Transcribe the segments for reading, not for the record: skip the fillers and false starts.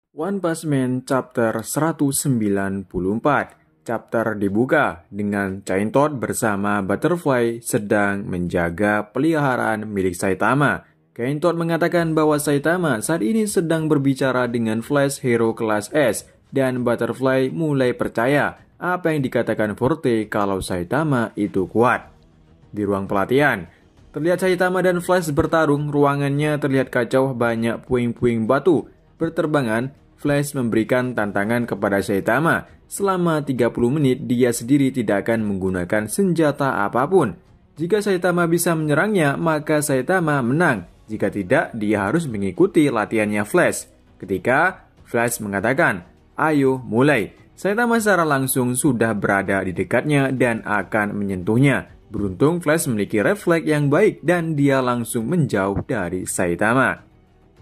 One Punch Man Chapter 194. Chapter dibuka dengan Chain Toad bersama Butterfly sedang menjaga peliharaan milik Saitama. Chain Toad mengatakan bahwa Saitama saat ini sedang berbicara dengan Flash Hero kelas S dan Butterfly mulai percaya apa yang dikatakan Forte kalau Saitama itu kuat. Di ruang pelatihan, terlihat Saitama dan Flash bertarung, ruangannya terlihat kacau, banyak puing-puing batu berterbangan. Flash memberikan tantangan kepada Saitama. Selama 30 menit dia sendiri tidak akan menggunakan senjata apapun. Jika Saitama bisa menyerangnya, maka Saitama menang. Jika tidak, dia harus mengikuti latihannya Flash. Ketika Flash mengatakan, "Ayo mulai," Saitama secara langsung sudah berada di dekatnya dan akan menyentuhnya. Beruntung Flash memiliki refleks yang baik dan dia langsung menjauh dari Saitama.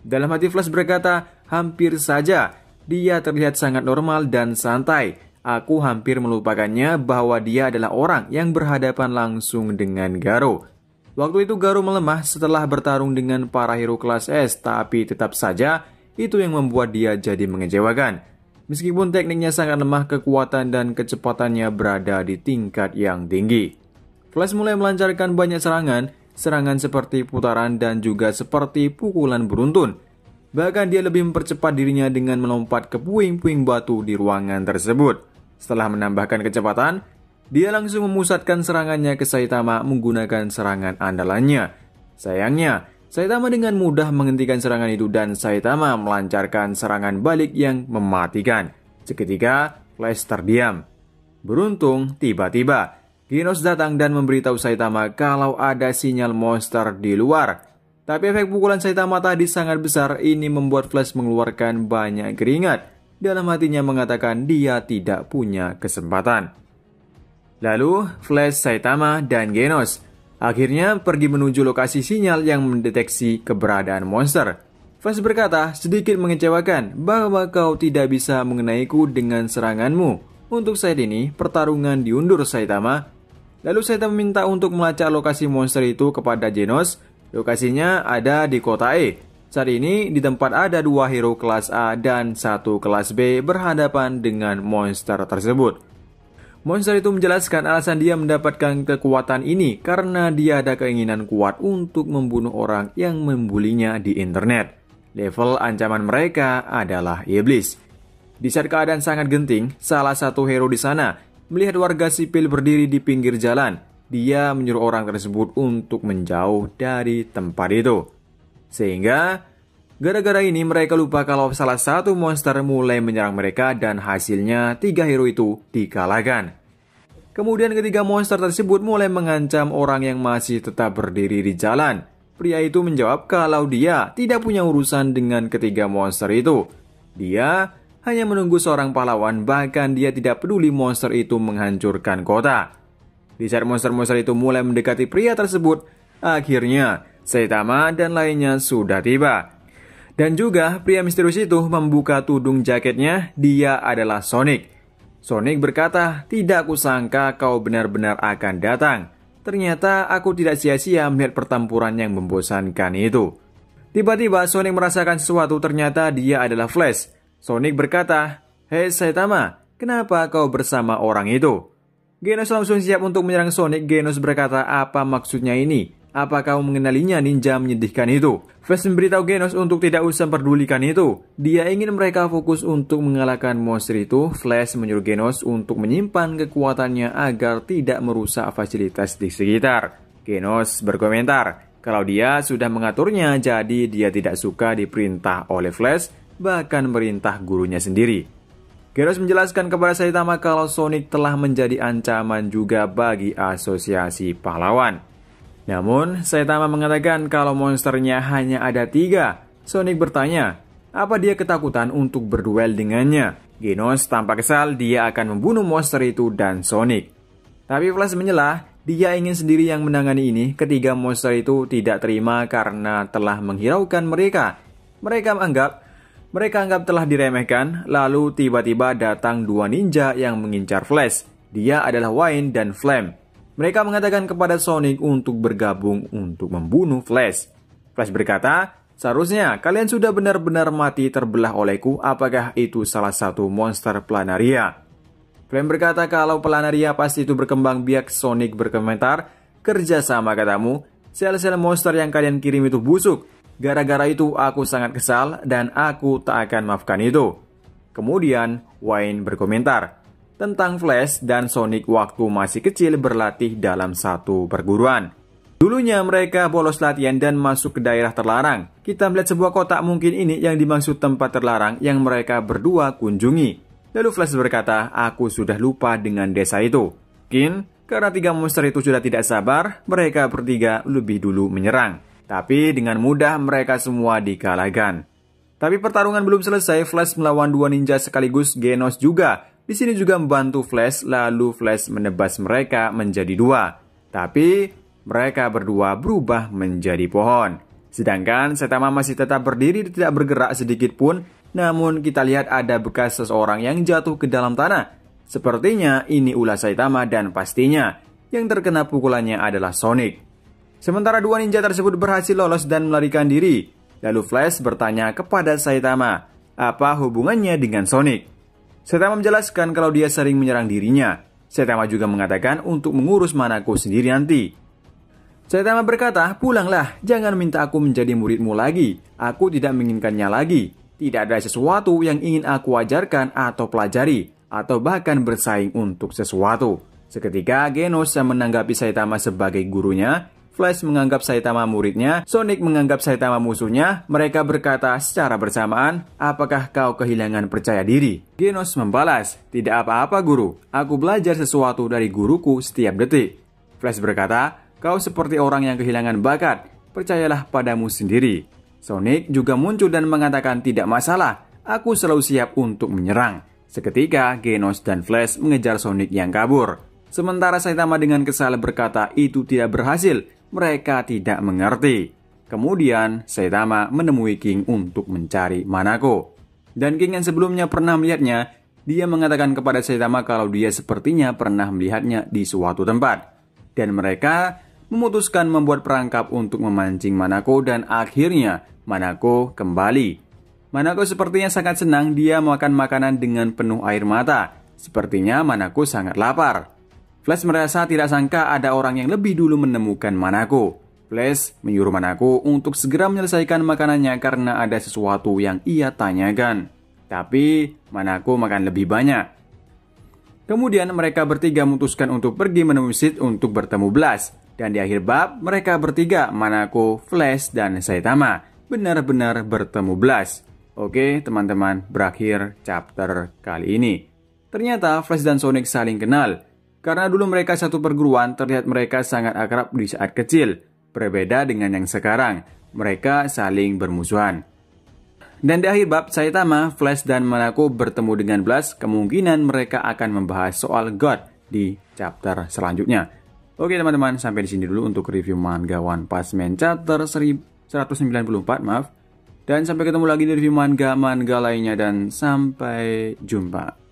Dalam hati Flash berkata, "Hampir saja, dia terlihat sangat normal dan santai. Aku hampir melupakannya bahwa dia adalah orang yang berhadapan langsung dengan Garo." Waktu itu Garo melemah setelah bertarung dengan para hero kelas S, tapi tetap saja itu yang membuat dia jadi mengecewakan. Meskipun tekniknya sangat lemah, kekuatan dan kecepatannya berada di tingkat yang tinggi. Flash mulai melancarkan banyak serangan seperti putaran dan juga seperti pukulan beruntun. Bahkan dia lebih mempercepat dirinya dengan melompat ke puing-puing batu di ruangan tersebut. Setelah menambahkan kecepatan, dia langsung memusatkan serangannya ke Saitama menggunakan serangan andalannya. Sayangnya, Saitama dengan mudah menghentikan serangan itu dan Saitama melancarkan serangan balik yang mematikan. Seketika, Flash terdiam. Beruntung, tiba-tiba Genos datang dan memberitahu Saitama kalau ada sinyal monster di luar. Tapi efek pukulan Saitama tadi sangat besar, ini membuat Flash mengeluarkan banyak keringat. Dalam hatinya mengatakan dia tidak punya kesempatan. Lalu Flash, Saitama, dan Genos akhirnya pergi menuju lokasi sinyal yang mendeteksi keberadaan monster. Flash berkata, "Sedikit mengecewakan bahwa kau tidak bisa mengenaiku dengan seranganmu. Untuk saat ini, pertarungan diundur, Saitama." Lalu Saitama meminta untuk melacak lokasi monster itu kepada Genos. Lokasinya ada di kota E. Saat ini di tempat ada 2 hero kelas A dan 1 kelas B berhadapan dengan monster tersebut. Monster itu menjelaskan alasan dia mendapatkan kekuatan ini karena dia ada keinginan kuat untuk membunuh orang yang membulinya di internet. Level ancaman mereka adalah iblis. Di saat keadaan sangat genting, salah satu hero di sana melihat warga sipil berdiri di pinggir jalan. Dia menyuruh orang tersebut untuk menjauh dari tempat itu. Sehingga, gara-gara ini mereka lupa kalau salah satu monster mulai menyerang mereka dan hasilnya 3 hero itu dikalahkan. Kemudian ketiga monster tersebut mulai mengancam orang yang masih tetap berdiri di jalan. Pria itu menjawab kalau dia tidak punya urusan dengan ketiga monster itu. Dia hanya menunggu seorang pahlawan, bahkan dia tidak peduli monster itu menghancurkan kota. Di saat monster-monster itu mulai mendekati pria tersebut, akhirnya Saitama dan lainnya sudah tiba. Dan juga pria misterius itu membuka tudung jaketnya, dia adalah Sonic. Sonic berkata, "Tidak kusangka kau benar-benar akan datang. Ternyata aku tidak sia-sia melihat pertempuran yang membosankan itu." Tiba-tiba Sonic merasakan sesuatu, ternyata dia adalah Flash. Sonic berkata, "Hei Saitama, kenapa kau bersama orang itu?" Genos langsung siap untuk menyerang Sonic. Genos berkata, "Apa maksudnya ini? Apa kau mengenalinya ninja menyedihkan itu?" Flash memberitahu Genos untuk tidak usah pedulikan itu. Dia ingin mereka fokus untuk mengalahkan monster itu. Flash menyuruh Genos untuk menyimpan kekuatannya agar tidak merusak fasilitas di sekitar. Genos berkomentar kalau dia sudah mengaturnya, jadi dia tidak suka diperintah oleh Flash, bahkan merintah gurunya sendiri. Genos menjelaskan kepada Saitama kalau Sonic telah menjadi ancaman juga bagi asosiasi pahlawan. Namun, Saitama mengatakan kalau monsternya hanya ada 3. Sonic bertanya, apa dia ketakutan untuk berduel dengannya? Genos tampak kesal, dia akan membunuh monster itu dan Sonic. Tapi Flash menyelah, dia ingin sendiri yang menangani ini. Ketiga monster itu tidak terima karena telah menghiraukan mereka. Mereka anggap telah diremehkan. Lalu tiba-tiba datang 2 ninja yang mengincar Flash. Dia adalah Wayne dan Flame. Mereka mengatakan kepada Sonic untuk bergabung untuk membunuh Flash. Flash berkata, Seharusnya kalian sudah benar-benar mati terbelah olehku. Apakah itu salah satu monster Planaria? Flame berkata kalau Planaria pasti itu berkembang biak. Sonic berkomentar, kerjasama katamu. Sel-sel monster yang kalian kirim itu busuk. Gara-gara itu aku sangat kesal dan aku tak akan maafkan itu. Kemudian Wayne berkomentar tentang Flash dan Sonic waktu masih kecil berlatih dalam satu perguruan. Dulunya mereka bolos latihan dan masuk ke daerah terlarang. Kita melihat sebuah kotak, mungkin ini yang dimaksud tempat terlarang yang mereka berdua kunjungi. Lalu Flash berkata, aku sudah lupa dengan desa itu. Mungkin karena 3 monster itu sudah tidak sabar, mereka bertiga lebih dulu menyerang. Tapi dengan mudah mereka semua dikalahkan. Tapi pertarungan belum selesai, Flash melawan 2 ninja sekaligus. Genos juga di sini juga membantu Flash, lalu Flash menebas mereka menjadi 2. Tapi mereka berdua berubah menjadi pohon. Sedangkan Saitama masih tetap berdiri, tidak bergerak sedikit pun. Namun kita lihat ada bekas seseorang yang jatuh ke dalam tanah. Sepertinya ini ulah Saitama dan pastinya yang terkena pukulannya adalah Sonic. Sementara 2 ninja tersebut berhasil lolos dan melarikan diri. Lalu Flash bertanya kepada Saitama, apa hubungannya dengan Sonic? Saitama menjelaskan kalau dia sering menyerang dirinya. Saitama juga mengatakan untuk mengurus Manako sendiri nanti. Saitama berkata, pulanglah, jangan minta aku menjadi muridmu lagi. Aku tidak menginginkannya lagi. Tidak ada sesuatu yang ingin aku ajarkan atau pelajari, atau bahkan bersaing untuk sesuatu. Seketika Genos yang menanggapi Saitama sebagai gurunya, Flash menganggap Saitama muridnya, Sonic menganggap Saitama musuhnya. Mereka berkata secara bersamaan, apakah kau kehilangan percaya diri? Genos membalas, tidak apa-apa guru. Aku belajar sesuatu dari guruku setiap detik. Flash berkata, kau seperti orang yang kehilangan bakat, percayalah padamu sendiri. Sonic juga muncul dan mengatakan tidak masalah, aku selalu siap untuk menyerang. Seketika Genos dan Flash mengejar Sonic yang kabur. Sementara Saitama dengan kesal berkata itu tidak berhasil, mereka tidak mengerti. Kemudian Saitama menemui King untuk mencari Manako. Dan King yang sebelumnya pernah melihatnya, dia mengatakan kepada Saitama kalau dia sepertinya pernah melihatnya di suatu tempat. Dan mereka memutuskan membuat perangkap untuk memancing Manako dan akhirnya Manako kembali. Manako sepertinya sangat senang, dia makan makanan dengan penuh air mata. Sepertinya Manako sangat lapar. Flash merasa tidak sangka ada orang yang lebih dulu menemukan Manako. Flash menyuruh Manako untuk segera menyelesaikan makanannya karena ada sesuatu yang ia tanyakan. Tapi Manako makan lebih banyak. Kemudian mereka bertiga memutuskan untuk pergi menemui Sid untuk bertemu Blast. Dan di akhir bab, mereka bertiga, Manako, Flash, dan Saitama, benar-benar bertemu Blast. Oke, teman-teman, berakhir chapter kali ini. Ternyata Flash dan Sonic saling kenal. Karena dulu mereka satu perguruan, terlihat mereka sangat akrab di saat kecil. Berbeda dengan yang sekarang, mereka saling bermusuhan. Dan di akhir bab, Saitama, Flash, dan Manako bertemu dengan Blast. Kemungkinan mereka akan membahas soal God di chapter selanjutnya. Oke teman-teman, sampai di sini dulu untuk review manga One Punch Man chapter 194, maaf. Dan sampai ketemu lagi di review manga lainnya dan sampai jumpa.